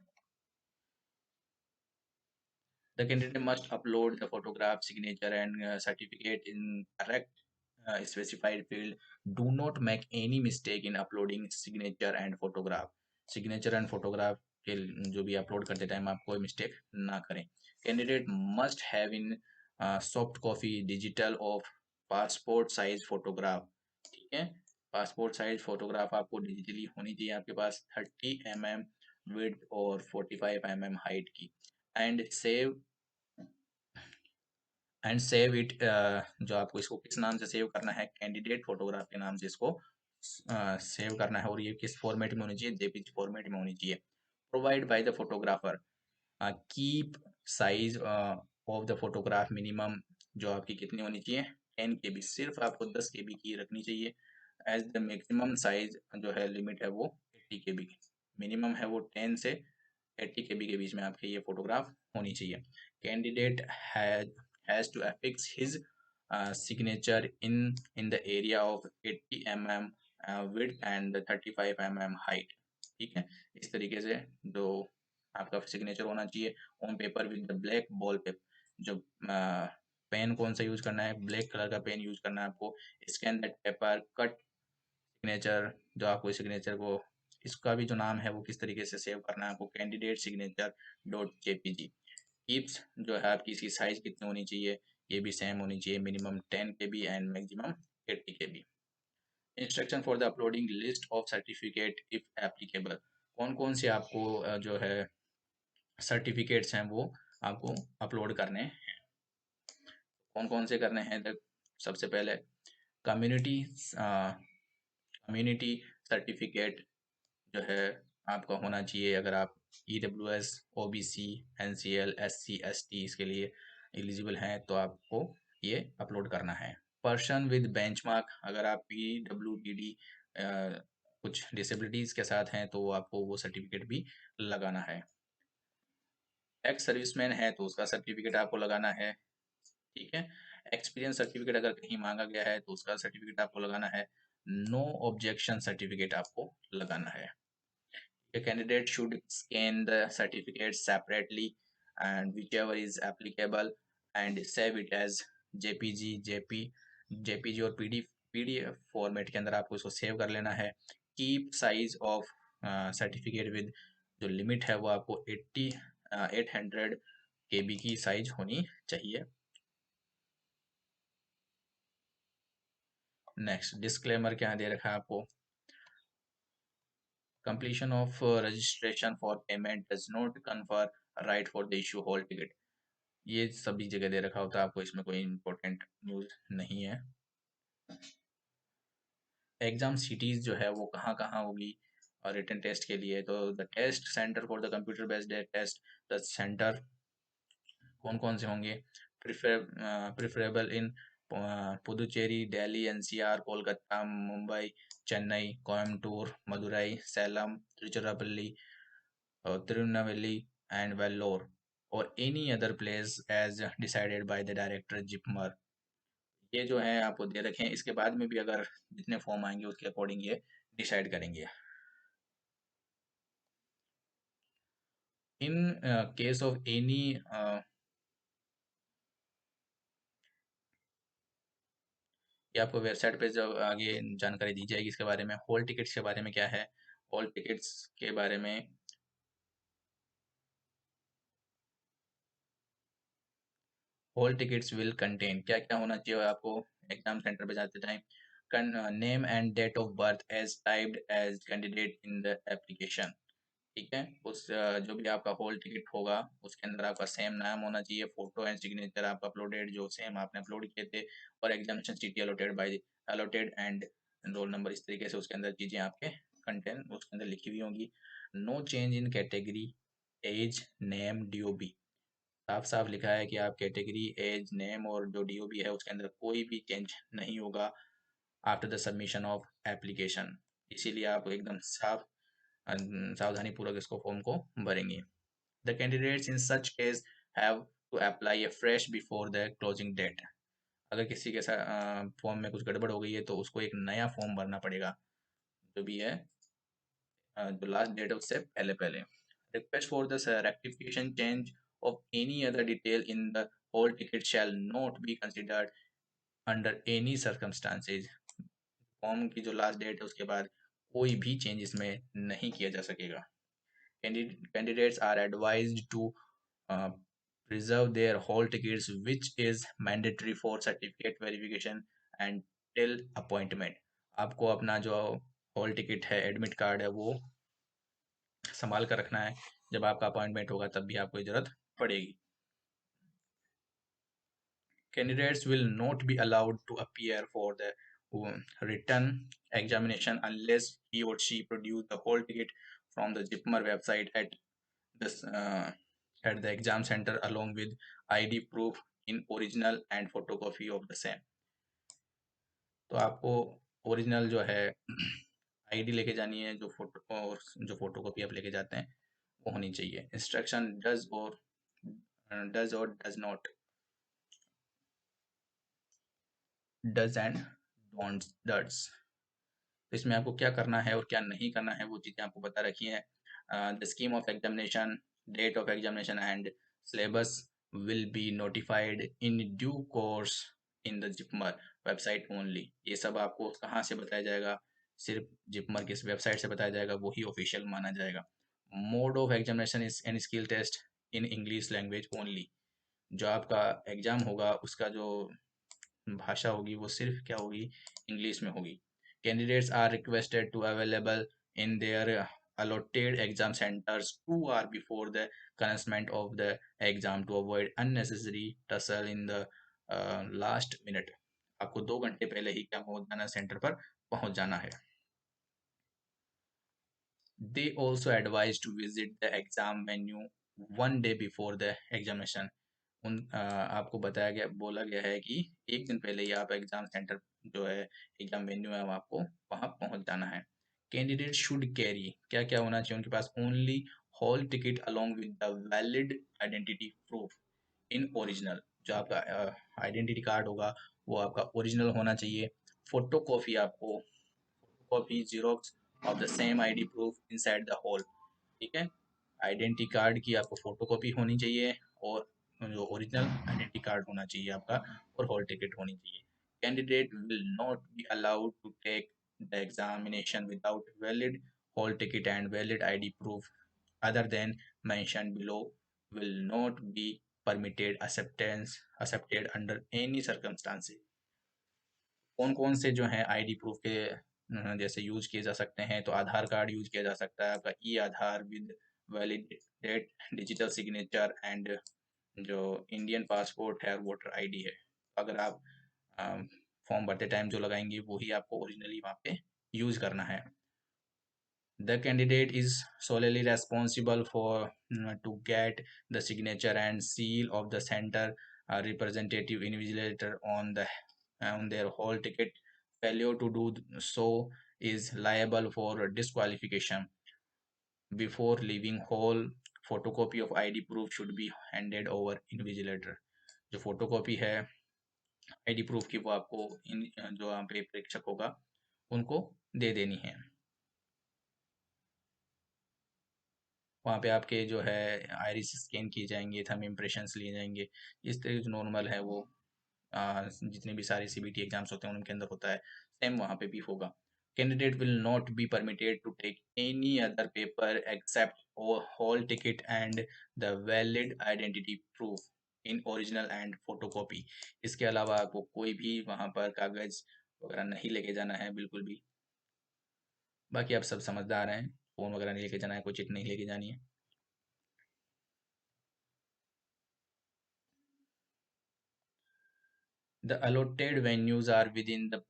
A: the candidate must upload the photograph, signature and certificate in correct specified field। Do not make any mistake in uploading signature and photograph। signature and photograph के जो भी अपलोड करते टाइम आप कोई मिस्टेक ना करें। Candidate must have in soft copy digital of passport size photograph. ठीक है, पासपोर्ट साइज फोटोग्राफ आपको डिजिटली होनी चाहिए आपके पास, 30 mm विड्थ और 45 mm हाइट की। एंड सेव इट, जो आपको इसको किस नाम से सेव करना है, कैंडिडेट फोटोग्राफ के नाम से इसको सेव करना है, और ये किस फॉर्मेट में होनी चाहिए, जेपीजी फॉर्मेट में होनी चाहिए। Provide by the photographer, keep size of the photograph minimum, जो आपकी कितनी होनी चाहिए, 10 KB, सिर्फ आपको 10 KB की रखनी चाहिए। एज द मैक्सिमम साइज जो है लिमिट है वो 80 KB की, मिनिमम है वो 10 से 80 KB के बीच में आपके ये फोटोग्राफ होनी चाहिए। Candidate has to affix his signature in the area of 80 mm width and 35 mm height। ठीक है, इस तरीके से जो आपका सिग्नेचर होना चाहिए on paper with the black ball paper, जो पेन कौन सा यूज करना है, ब्लैक कलर का पेन यूज करना है आपको। Scan that paper, cut signature, जो आपको सिग्नेचर को, इसका भी जो नाम है वो किस तरीके से सेव करना है आपको, candidate signature dot JPG. Keeps जो है आपकी, इसकी साइज कितनी होनी चाहिए, ये भी सेम होनी चाहिए, minimum 10 KB and maximum 80 KB। Instruction for the uploading list of certificate if applicable, कौन कौन से आपको जो है सर्टिफिकेट्स हैं वो आपको अपलोड करने हैं। कौन कौन से करने हैं, सबसे पहले कम्युनिटी कम्युनिटी सर्टिफिकेट जो है आपका होना चाहिए। अगर आप EWS, OBC, NCL, SC, ST इसके लिए एलिजिबल हैं तो आपको ये अपलोड करना है। पर्सन विद बेंचमार्क, अगर आप PWDD कुछ डिसेबिलिटीज के साथ हैं तो आपको वो सर्टिफिकेट भी लगाना है। एक्स सर्विसमैन है तो उसका सर्टिफिकेट आपको लगाना है, ठीक है। एक्सपीरियंस सर्टिफिकेट अगर कहीं मांगा गया है तो उसका सर्टिफिकेट आपको लगाना है। नो ऑब्जेक्शन सर्टिफिकेट आपको लगाना है। A candidate should scan the certificate separately and whichever is applicable and save it as JPG, JPG और PDF फॉर्मेट के अंदर आपको इसको सेव कर लेना है। Keep size of certificate with, जो लिमिट है वो आपको 800 KB की साइज होनी चाहिए। नेक्स्ट डिस्क्लेमर क्या दे रखा है आपको, completion of registration for payment does not confer right for the issue hall ticket, ये सभी जगह दे रखा होता है आपको, इसमें कोई इम्पोर्टेंट न्यूज नहीं है। एग्जाम सिटीज जो है वो कहाँ कहाँ होगी और रिटन टेस्ट के लिए, तो the test centre for the computer based test, the centre कौन कौन से होंगे, preferable in Puducherry, Delhi, NCR, Kolkata, Mumbai, Chennai, Coimbatore, Madurai, Salem, Tiruchirappalli, Tirunelveli and Vellore और any other place as decided by the director JIPMER. ये जो है आपको दे रखे हैं, इसके बाद में भी अगर जितने फॉर्म आएंगे उसके अकॉर्डिंग ये डिसाइड करेंगे। इन केस ऑफ एनी, ये आपको वेबसाइट पे जब आगे जानकारी दी जाएगी इसके बारे में। हॉल टिकट्स के बारे में क्या है, हॉल टिकट्स के बारे में, हॉल टिकट्स विल कंटेन, क्या क्या होना चाहिए आपको एग्जाम सेंटर पे जाते time, name and date of birth as typed as candidate in the application, ठीक है। उस जो भी आपका हॉल टिकट होगा उसके अंदर आपका सेम नाम होना चाहिए, फोटो एंड सिग्नेचर आपका अपलोडेड जो सेम आपने अपलोड किए थे, और examination city allotted by allotted and roll number, इस तरीके से उसके अंदर चीजें आपके कंटेंट उसके अंदर लिखी हुई होंगी। No change in category, age, name, DOB, साफ साफ लिखा है कि आप कैटेगरी, एज, नेम और जो DOB है उसके अंदर कोई भी चेंज नहीं होगा after the submission of application, इसीलिए आप एकदम सावधानी पूर्वक इसको फॉर्म को भरेंगे। The candidates in such case have to apply a fresh before the closing date, अगर किसी के साथ फॉर्म में कुछ गड़बड़ हो गई है तो उसको एक नया फॉर्म भरना पड़ेगा, जो भी है जो लास्ट डेट है उससे पहले पहले। Request for the rectification change of any other detail in the hall ticket shall not be considered under any circumstances, form की जो लास्ट डेट है उसके बाद कोई भी चेंज इसमें नहीं किया जा सकेगा। Candidates are advised to preserve their hall tickets, which is mandatory for certificate verification and till appointment, आपको अपना जो हॉल टिकट है, एडमिट कार्ड है, वो संभाल कर रखना है, जब आपका अपॉइंटमेंट होगा तब भी आपको जरूरत पड़ेगी। Candidates will not be allowed to appear for the written examination unless he or she produce the whole ticket from the JIPMER website this, uh, at the exam center along with ID proof in original and photocopy of the same। तो आपको original जो है ID लेके जानी है, जो photo और जो फोटोकॉपी आप लेके जाते हैं वो होनी चाहिए। इंस्ट्रक्शन डज और does not, does and don'ts, does, तो इसमें आपको क्या करना है और क्या नहीं करना है वो चीज़ें आपको बता रखी है। The scheme of examination, date of examination and syllabus, will be notified in due course in the JIPMER website only. ये सब आपको कहाँ से बताया जाएगा? सिर्फ जिपमर की वेबसाइट से बताया जाएगा, वही ऑफिशियल माना जाएगा। Mode of examination is an skill test in English language only. जो आपका एग्जाम होगा उसका जो भाषा होगी वो सिर्फ क्या होगी? इंग्लिश में होगी। Candidates are requested to available in their allotted exam centers 2 hours before the commencement of the exam to avoid unnecessary tussle in the last minute। आपको 2 घंटे पहले ही क्या पहुंच जाना, सेंटर पर पहुंच जाना है। They also advise to visit the exam venue 1 day before the examination। आपको बताया गया, बोला गया है कि एक दिन पहले ही आप एग्जाम सेंटर जो है, एग्जाम वेन्यू है, आपको वहां पहुंच जाना है। कैंडिडेट शुड कैरी, क्या क्या होना चाहिए उनके पास? Only hall ticket along with the valid identity proof in original. जो आपका आइडेंटिटी कार्ड होगा वो आपका ओरिजिनल होना चाहिए। फोटो कॉपी, आपको copy xerox of the same ID proof inside the hall. ठीक है, आइडेंटिटी कार्ड की आपको फोटो कॉपी होनी चाहिए और जो ओरिजिनल आइडेंटिटी कार्ड होना चाहिए आपका, और हॉल टिकट होनी चाहिए। Candidate will not be allowed to take the examination without valid hall ticket and valid ID proof other than mention below will not be accepted under any circumstances। कौन कौन से जो है आईडी प्रूफ के जैसे use किए जा सकते हैं? तो आधार कार्ड यूज किया जा सकता है, आपका e Aadhaar with validate digital signature, and जो इंडियन पासपोर्ट है और वोटर आईडी है। अगर आप फॉर्म भरते टाइम जो लगाएंगे वही आपको ओरिजिनली वहाँ पे यूज करना है। The candidate is solely responsible for to get the signature and seal of the center representative invigilator on their hall ticket। Failure to do so is liable for disqualification। Before leaving hall, photocopy of ID proof should be handed over invigilator। जो photocopy है ID proof की वो आपको जो वहाँ पे प्रेक्षक होगा उनको दे देनी है। वहाँ पे आपके जो है आइरिस स्कैन किए जाएंगे, थंब इम्प्रेशंस लिए जाएंगे। इस तरह जो नॉर्मल है वो जितने भी सारे सीबीटी एग्जाम्स होते हैं उनके अंदर होता है, सेम वहाँ पे भी होगा। Candidate will not be permitted to take any other paper except hall ticket and the valid identity proof in original and photocopy. इसके अलावा आपको कोई भी वहाँ पर कागज वगैरह नहीं लेके जाना है, बिल्कुल भी। बाकी आप सब समझदार हैं, फोन वगैरह नहीं लेके जाना है, कोई चिट नहीं लेके जानी है। The allotted venues are within the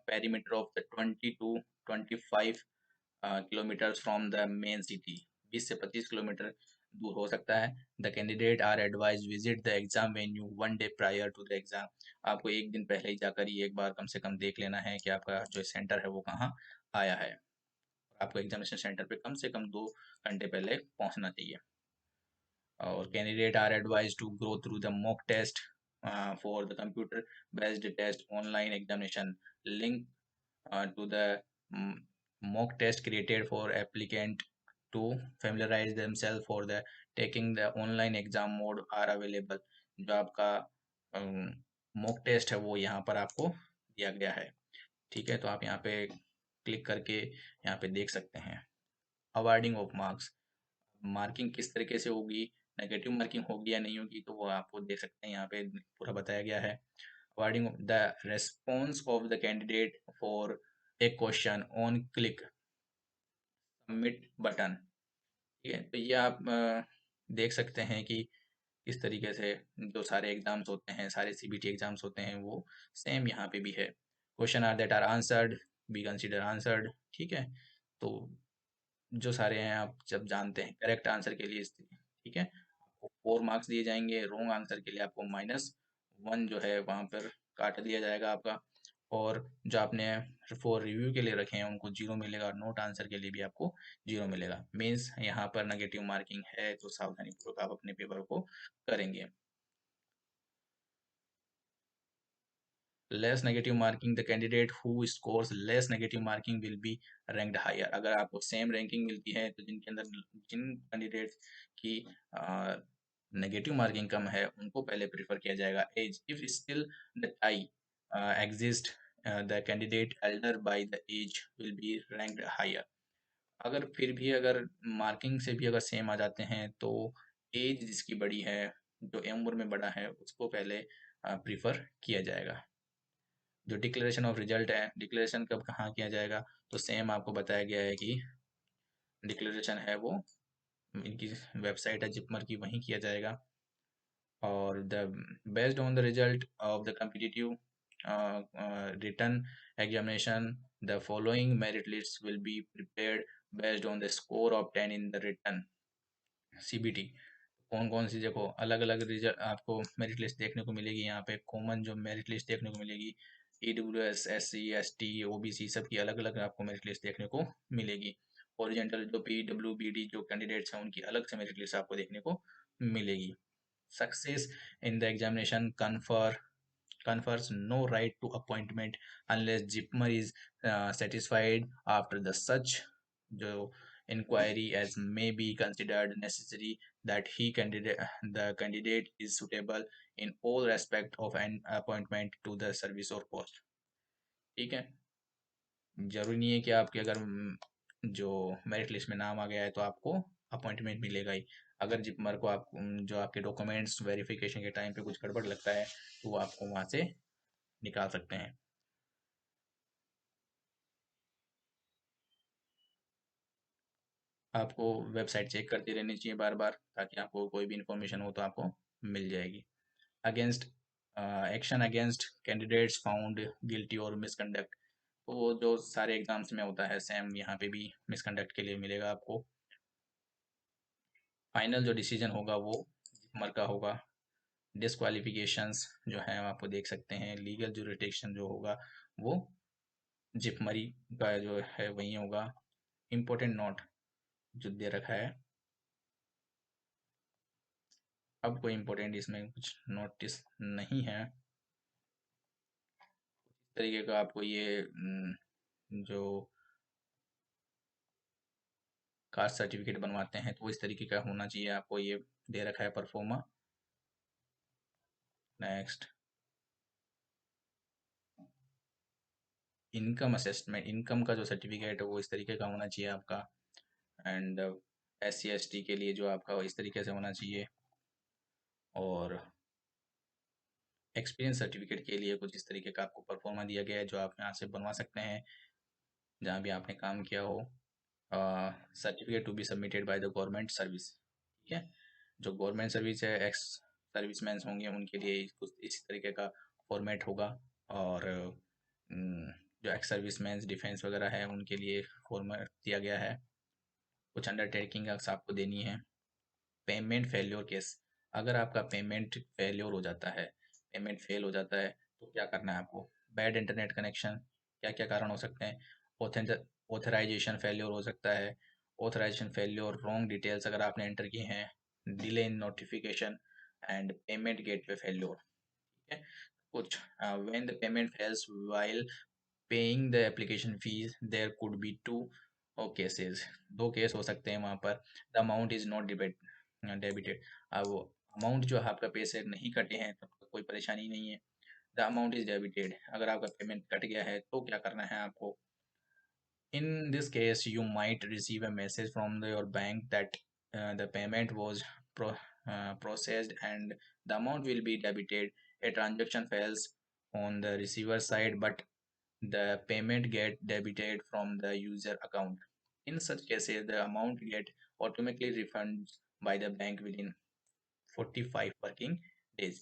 A: perimeter of the 20 to 25 kilometers from the main city। 20 से 25 किलोमीटर दूर हो सकता है। The candidate are advised visit the exam venue 1 day prior to the exam। आपको एक दिन पहले ही जाकर ही एक बार कम से कम देख लेना है कि आपका जो सेंटर है वो कहाँ आया है। आपको एग्जामिनेशन सेंटर पे कम से कम 2 घंटे पहले पहुंचना चाहिए। और candidate are advise to go through the mock test for the computer based test online examination link to the mock test created for applicant to familiarize themselves for the taking the online exam mode are available। जो आपका mock test है वो यहाँ पर आपको दिया गया है। ठीक है, तो आप यहाँ पे क्लिक करके यहाँ पे देख सकते हैं। अवार्डिंग ऑफ मार्क्स, मार्किंग किस तरीके से होगी, नेगेटिव मार्किंग होगी या नहीं होगी, तो वो आपको देख सकते हैं, यहाँ पे पूरा बताया गया है। According the response of the candidate for a question on click submit button. ठीक है, तो ये आप देख सकते हैं कि इस तरीके से जो सारे एग्जाम्स होते हैं, सारे सीबीटी एग्जाम्स होते हैं, वो सेम यहाँ पे भी है। Question are that are answered be consider answered. ठीक है, तो जो सारे हैं आप जब जानते हैं करेक्ट आंसर के लिए, ठीक है, आपको 4 मार्क्स दिए जाएंगे। रॉन्ग आंसर के लिए आपको -1 जो है वहाँ पर काट दिया जाएगा आपका। और जो आपने फॉर रिव्यू के लिए रखे हैं उनको 0 मिलेगा, और नोट आंसर के लिए भी आपको 0 मिलेगा। मीन्स यहाँ पर नेगेटिव मार्किंग है, तो सावधानी पूर्वक आप अपने पेपर को करेंगे। Less negative marking, the candidate who scores less negative marking will be ranked higher. अगर आपको सेम रैंकिंग मिलती है तो जिन कैंडिडेट्स की नेगेटिव मार्किंग कम है उनको पहले प्रीफर किया जाएगा। Age, if still the tie exist, the candidate elder by the age will be ranked higher. अगर फिर भी अगर मार्किंग से भी अगर सेम आ जाते हैं तो एज जिसकी बड़ी है, जो उम्र में बड़ा है, उसको पहले प्रीफर किया जाएगा। जो डिक्लेरेशन ऑफ रिजल्ट है, डिक्लेरेशन कब कहाँ किया जाएगा, तो सेम आपको बताया गया है कि डिक्लेरेशन है वो इनकी वेबसाइट है जिपमर की, वहीं किया जाएगा। और the based on the result of the competitive written examination, the following merit list will be prepared based on the score obtain in the written CBT. कौन कौन सी, देखो अलग अलग रिजल्ट आपको मेरिट लिस्ट देखने को मिलेगी यहाँ पे। कॉमन जो मेरिट लिस्ट देखने को मिलेगी, EWS, SC, ST, OBC सबकी अलग अलग आपको मेरिट लिस्ट देखने को मिलेगी। ओरिजेंटल जो PWBD जो कैंडिडेट्स हैं उनकी अलग से मेरिट लिस्ट आपको देखने को मिलेगी। Success in the examination confers no right to appointment unless JIPMER is satisfied after the such जो inquiry as may be considered necessary that the candidate is suitable in all respect of an appointment to the service or post। ठीक है, जरूरी नहीं है कि आपके अगर जो मेरिट लिस्ट में नाम आ गया है तो आपको अपॉइंटमेंट मिलेगा ही। अगर जिपमर को आप जो आपके डॉक्यूमेंट्स वेरिफिकेशन के टाइम पे कुछ गड़बड़ लगता है तो वो आपको वहाँ से निकाल सकते हैं। आपको वेबसाइट चेक करते रहनी चाहिए बार बार, ताकि आपको कोई भी इंफॉर्मेशन हो तो आपको मिल जाएगी। Against action against candidates found guilty और मिसकंडक्ट, तो वो जो सारे एग्जाम्स में होता है सेम यहाँ पे भी मिसकंडक्ट के लिए मिलेगा आपको। फाइनल जो डिसीजन होगा वो जिपमर का होगा। डिस्क्वालिफिकेशंस जो है आपको देख सकते हैं, लीगल जुरिडिक्शन जो होगा वो जिपमरी का जो है वही होगा। इम्पोर्टेंट नोट जो दे रखा है, अब कोई इम्पोर्टेंट इसमें कुछ नोटिस नहीं है। इस तरीके का आपको ये जो कास्ट सर्टिफिकेट बनवाते हैं तो इस तरीके का होना चाहिए, आपको ये दे रखा है pro forma. Next, income assessment, income का जो सर्टिफिकेट है वो इस तरीके का होना चाहिए आपका। एंड SC ST के लिए जो आपका इस तरीके से होना चाहिए। और एक्सपीरियंस सर्टिफिकेट के लिए कुछ इस तरीके का आपको परफॉर्मा दिया गया है जो आप यहाँ से बनवा सकते हैं जहाँ भी आपने काम किया हो। Certificate to be submitted by the government service, ठीक है। जो गवर्नमेंट सर्विस है, एक्स सर्विसमैन होंगे उनके लिए कुछ इसी तरीके का फॉर्मेट होगा। और जो एक्स सर्विसमैन डिफेंस वगैरह है उनके लिए फॉर्मेट दिया गया है। कुछ अंडरटेकिंग आपको देनी है। पेमेंट फेल्योर केस, अगर आपका पेमेंट फेल्योर हो जाता है, पेमेंट फेल हो जाता है तो क्या करना है आपको। बैड इंटरनेट कनेक्शन, क्या क्या कारण हो सकते हैं। ऑथराइजेशन फेल्योर हो सकता है। ऑथराइजेशन फेल्योर, रॉन्ग डिटेल्स अगर आपने एंटर की हैं, delay in notification and payment gateway failure, ठीक है। कुछ when the payment fails while paying the application fees there could be two cases, दो केस हो सकते हैं वहाँ पर। The amount is not debited, अब वो अमाउंट जो है आपका पैसे नहीं कटे हैं तब तक कोई परेशानी नहीं है। द अमाउंट इज डेबिटेड, अगर आपका पेमेंट कट गया है तो क्या करना है आपको। In this case, you might receive a message from your bank that the payment was processed and the amount will be debited. A transaction fails on the receiver side, but the payment get debited from the user account. In such cases, the amount get automatically refunded by the bank within 45 working days.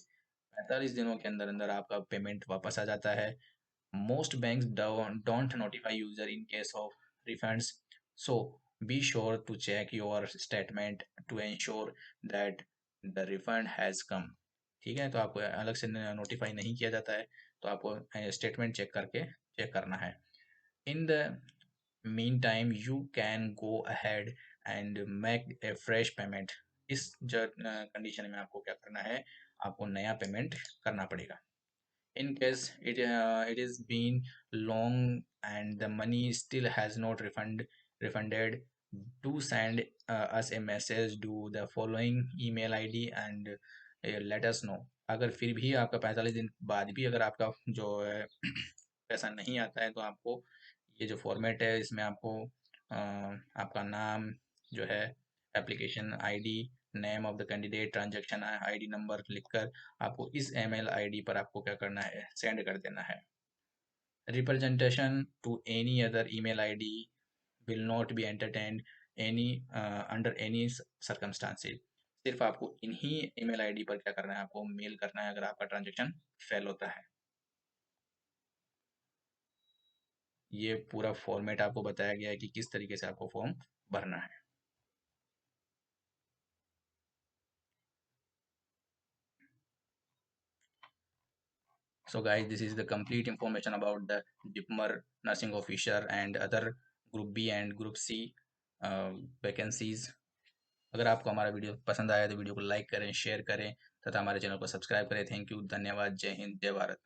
A: 45 दिनों के अंदर अंदर आपका payment वापस आ जाता है। Most banks don't notify user in case of refunds, so be sure to check your statement to ensure that the refund has come। ठीक है, तो आपको अलग से नोटिफाई नहीं किया जाता है, तो आपको स्टेटमेंट चेक करके चेक करना है। In the meantime, you can go ahead and make a fresh payment। इस कंडीशन में आपको क्या करना है, आपको नया पेमेंट करना पड़ेगा। In case it is been long and the money still has not refunded, do send us a message, do the following email ID and let us know। अगर फिर भी आपका 45 दिन बाद भी अगर आपका जो है पैसा नहीं आता है, तो आपको ये जो फॉर्मेट है इसमें आपको आपका नाम जो है, application ID, name of the candidate, transaction ID number लिखकर आपको इस email ID पर आपको क्या करना है, सेंड कर देना है। Representation to any other email ID will not be entertained under any circumstances। सिर्फ आपको इन्हीं email ID पर क्या करना है, आपको मेल करना है अगर आपका ट्रांजेक्शन फेल होता है। ये पूरा फॉर्मेट आपको बताया गया है कि किस तरीके से आपको फॉर्म भरना है। So guys, this is the complete information about the Dipmer nursing officer and other group B and group C vacancies। अगर आपको हमारा वीडियो पसंद आया तो वीडियो को लाइक करें, शेयर करें तथा हमारे चैनल को सब्सक्राइब करें। थैंक यू, धन्यवाद, जय हिंद, जय भारत।